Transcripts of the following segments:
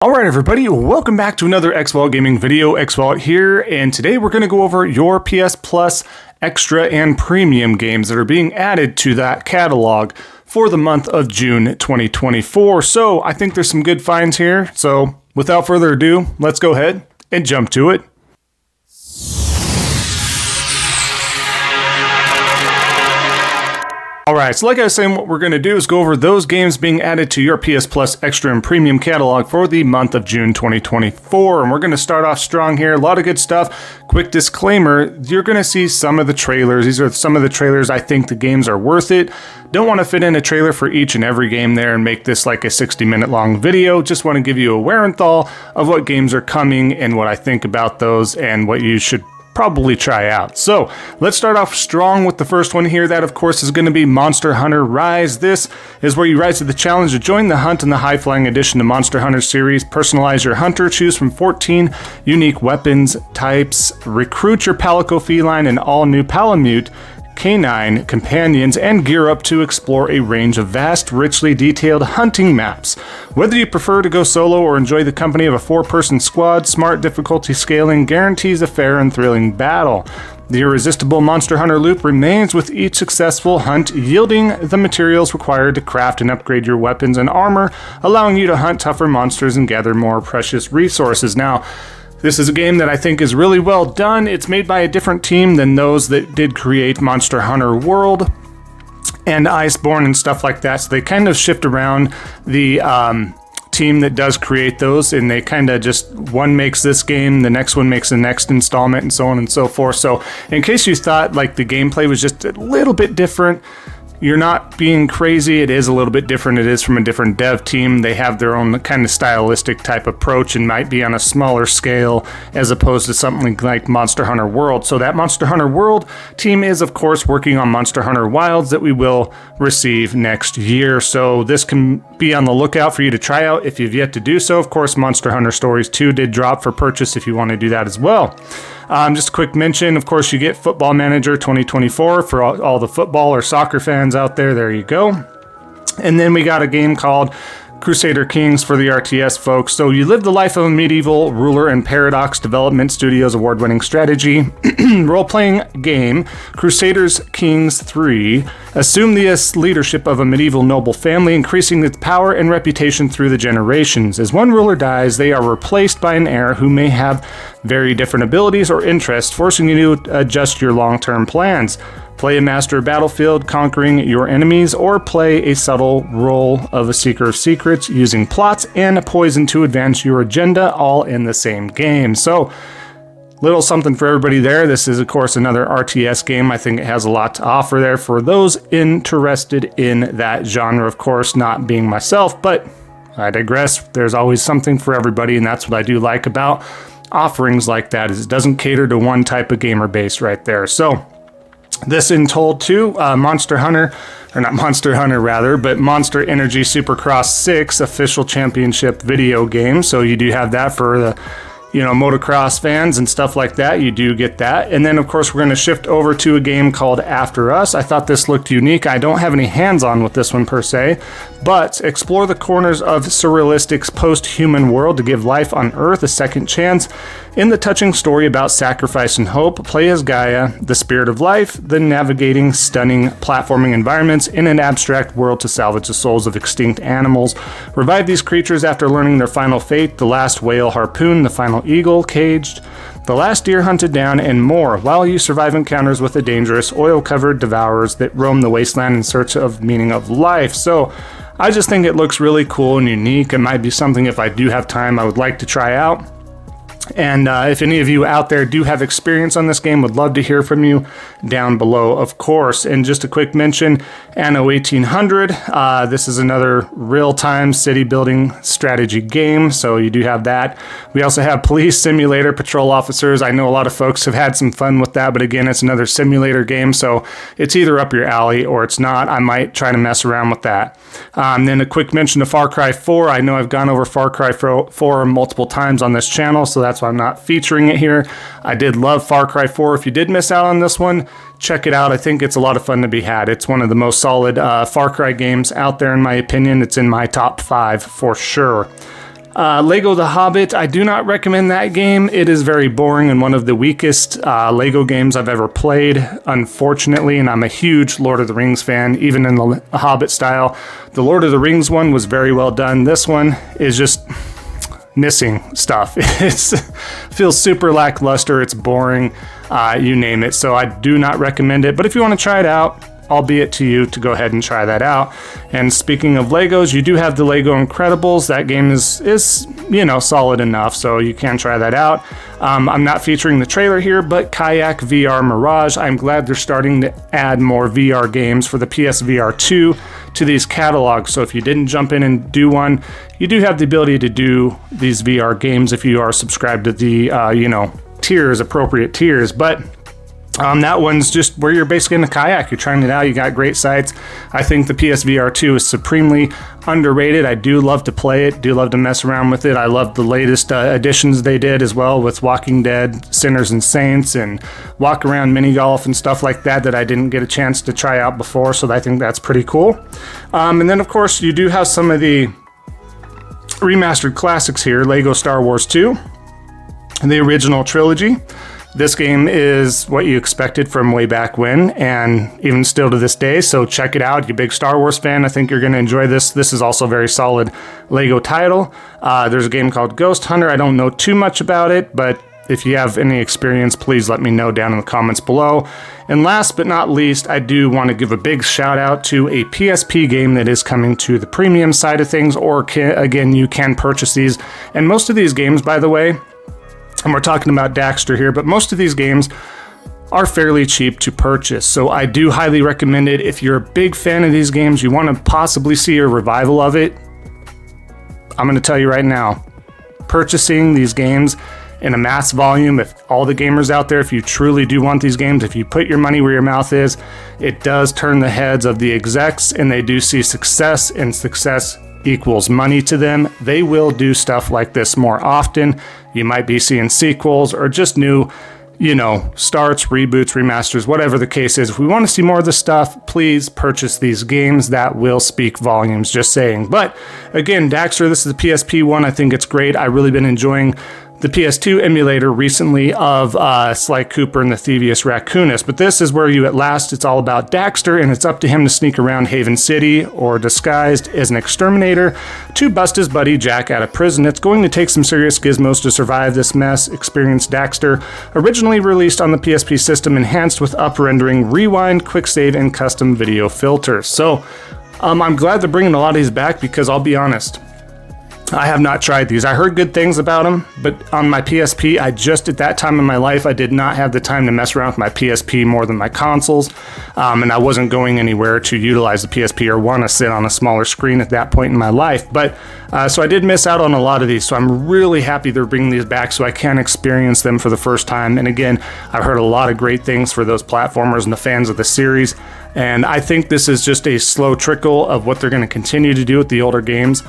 Alright everybody, welcome back to another Xvault gaming video. Xvault here, and today we're going to go over your PS Plus Extra and Premium games that are being added to that catalog for the month of June 2024. So I think there's some good finds here, so without further ado, let's go ahead and jump to it. Alright, so like I was saying, what we're going to do is go over those games being added to your PS Plus Extra and Premium catalog for the month of June 2024. And we're going to start off strong here. A lot of good stuff. Quick disclaimer, you're going to see some of the trailers. These are some of the trailers I think the games are worth it. Don't want to fit in a trailer for each and every game there and make this like a 60-minute long video. Just want to give you a wherewithal of what games are coming and what I think about those and what you should probably try out. So let's start off strong with the first one here. That of course is going to be Monster Hunter Rise. This is where you rise to the challenge to join the hunt in the high-flying edition to Monster Hunter series. Personalize your hunter, choose from 14 unique weapons types, recruit your Palico feline and all new Palamute canine companions, and gear up to explore a range of vast, richly detailed hunting maps. Whether you prefer to go solo or enjoy the company of a 4-person squad, smart difficulty scaling guarantees a fair and thrilling battle. The irresistible Monster Hunter loop remains with each successful hunt, yielding the materials required to craft and upgrade your weapons and armor, allowing you to hunt tougher monsters and gather more precious resources. Now, this is a game that I think is really well done. It's made by a different team than those that did create Monster Hunter World and Iceborne and stuff like that. So they kind of shift around the team that does create those, and they kind of just, one makes this game, the next one makes the next installment, and so on and so forth. So in case you thought like the gameplay was just a little bit different, you're not being crazy. It is a little bit different. It is from a different dev team. They have their own kind of stylistic type approach and might be on a smaller scale as opposed to something like Monster Hunter World. So that Monster Hunter World team is, of course, working on Monster Hunter Wilds that we will receive next year. So this can be on the lookout for you to try out if you've yet to do so. Of course, Monster Hunter Stories 2 did drop for purchase if you want to do that as well. Just a quick mention, of course, you get Football Manager 2024 for all the football or soccer fans out there. There you go. And then we got a game called Crusader Kings for the RTS folks. So you live the life of a medieval ruler in Paradox Development Studios' award-winning strategy role-playing game, Crusaders Kings 3. Assume the leadership of a medieval noble family, increasing its power and reputation through the generations. As one ruler dies, they are replaced by an heir who may have very different abilities or interests, forcing you to adjust your long-term plans. Play a master battlefield, conquering your enemies, or play a subtle role of a seeker of secrets, using plots and poison to advance your agenda, all in the same game. So, little something for everybody there. This is, of course, another RTS game. I think it has a lot to offer there for those interested in that genre, of course, not being myself, but I digress. There's always something for everybody, and that's what I do like about offerings like that, is it doesn't cater to one type of gamer base right there. So, this in told too, Monster Energy Supercross 6 official championship video game. So you do have that for the, motocross fans and stuff like that. You do get that. And then of course we're going to shift over to a game called After Us. I thought this looked unique. I don't have any hands-on with this one per se, but explore the corners of surrealistic's post-human world to give life on Earth a second chance. In the touching story about sacrifice and hope, play as Gaia, the spirit of life, then navigating stunning platforming environments in an abstract world to salvage the souls of extinct animals. Revive these creatures after learning their final fate, the last whale harpooned, the final eagle caged, the last deer hunted down, and more, while you survive encounters with the dangerous, oil-covered devourers that roam the wasteland in search of meaning of life. So, I just think it looks really cool and unique. It might be something, if I do have time, I would like to try out. And if any of you out there do have experience on this game, would love to hear from you down below, of course. And just a quick mention, Anno 1800, this is another real-time city building strategy game, so you do have that. We also have Police Simulator, Patrol Officers. I know a lot of folks have had some fun with that, but again, it's another simulator game, so it's either up your alley or it's not. I might try to mess around with that. Then a quick mention to Far Cry 4. I know I've gone over Far Cry 4 multiple times on this channel, so that's why I'm not featuring it here. I did love Far Cry 4. If you did miss out on this one, check it out. I think it's a lot of fun to be had. It's one of the most solid Far Cry games out there, in my opinion. It's in my top 5 for sure. Lego The Hobbit, I do not recommend that game. It is very boring and one of the weakest Lego games I've ever played, unfortunately, and I'm a huge Lord of the Rings fan, even in the Hobbit style. The Lord of the Rings one was very well done. This one is just missing stuff. It feels super lackluster, it's boring, you name it. So I do not recommend it, but if you want to try it out, albeit to you to go ahead and try that out. And speaking of Legos, you do have the Lego Incredibles. That game is you know, solid enough, so you can try that out. I'm not featuring the trailer here, but Kayak VR Mirage, I'm glad they're starting to add more VR games for the PSVR 2 to these catalogs. So if you didn't jump in and do one, you do have the ability to do these VR games if you are subscribed to the, you know, tiers, appropriate tiers. But that one's just where you're basically in a kayak. You're trying it out. You got great sights. I think the PSVR 2 is supremely underrated. I do love to play it. Do love to mess around with it. I love the latest additions they did as well with Walking Dead, Sinners and Saints, and walk around mini golf and stuff like that I didn't get a chance to try out before. So I think that's pretty cool. And then of course you do have some of the remastered classics here. Lego Star Wars 2, the original trilogy. This game is what you expected from way back when, and even still to this day, so check it out. You're a big Star Wars fan, I think you're going to enjoy this. This is also a very solid Lego title. There's a game called Ghost Hunter. I don't know too much about it, but if you have any experience, please let me know down in the comments below. And last but not least, I do want to give a big shout out to a PSP game that is coming to the premium side of things, or again, you can purchase these. And most of these games, by the way, and we're talking about Daxter here, but most of these games are fairly cheap to purchase. So I do highly recommend it. If you're a big fan of these games, you want to possibly see a revival of it, I'm going to tell you right now, purchasing these games in a mass volume, if all the gamers out there, if you truly do want these games, if you put your money where your mouth is, it does turn the heads of the execs, and they do see success, and success equals money to them. They will do stuff like this more often. You might be seeing sequels or just new, you know, starts, reboots, remasters, whatever the case is. If we want to see more of this stuff, please purchase these games. That will speak volumes, just saying. But again, Daxter, this is the PSP one. I think it's great. I've really been enjoying the PS2 emulator recently of Sly Cooper and the Thievius Raccoonus, but this is where you at last, it's all about Daxter, and it's up to him to sneak around Haven City, or disguised as an exterminator, to bust his buddy Jack out of prison. It's going to take some serious gizmos to survive this mess. Experience Daxter, originally released on the PSP system, enhanced with up-rendering, rewind, quick save, and custom video filters. So I'm glad they're bringing a lot of these back, because I'll be honest, I have not tried these. I heard good things about them, but on my PSP, at that time in my life, I did not have the time to mess around with my PSP more than my consoles, and I wasn't going anywhere to utilize the PSP or want to sit on a smaller screen at that point in my life. But so I did miss out on a lot of these, so I'm really happy they're bringing these back so I can experience them for the first time. And again, I've heard a lot of great things for those platformers and the fans of the series, and I think this is just a slow trickle of what they're going to continue to do with the older games.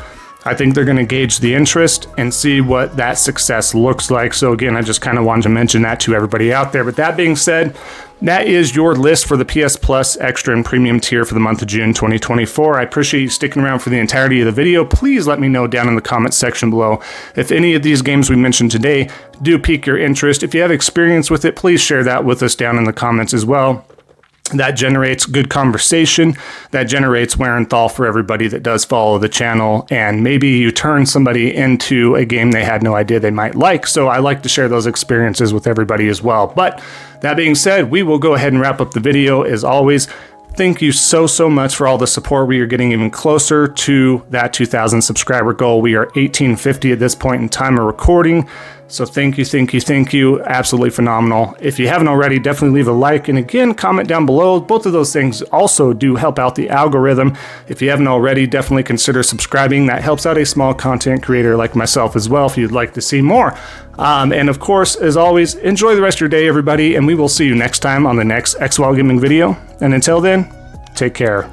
I think they're going to gauge the interest and see what that success looks like. So again, I just kind of wanted to mention that to everybody out there. But that being said, that is your list for the PS Plus Extra and Premium tier for the month of June 2024. I appreciate you sticking around for the entirety of the video. Please let me know down in the comments section below if any of these games we mentioned today do pique your interest. If you have experience with it, please share that with us down in the comments as well. That generates good conversation, that generates wear and thaw for everybody that does follow the channel, and maybe you turn somebody into a game they had no idea they might like. So I like to share those experiences with everybody as well. But that being said, we will go ahead and wrap up the video. As always, thank you so much for all the support. We are getting even closer to that 2,000 subscriber goal. We are 1,850 at this point in time of recording. So thank you. Absolutely phenomenal. If you haven't already, definitely leave a like. And again, comment down below. Both of those things also do help out the algorithm. If you haven't already, definitely consider subscribing. That helps out a small content creator like myself as well if you'd like to see more. And of course, as always, enjoy the rest of your day, everybody. And we will see you next time on the next Xvault Gaming video. And until then, take care.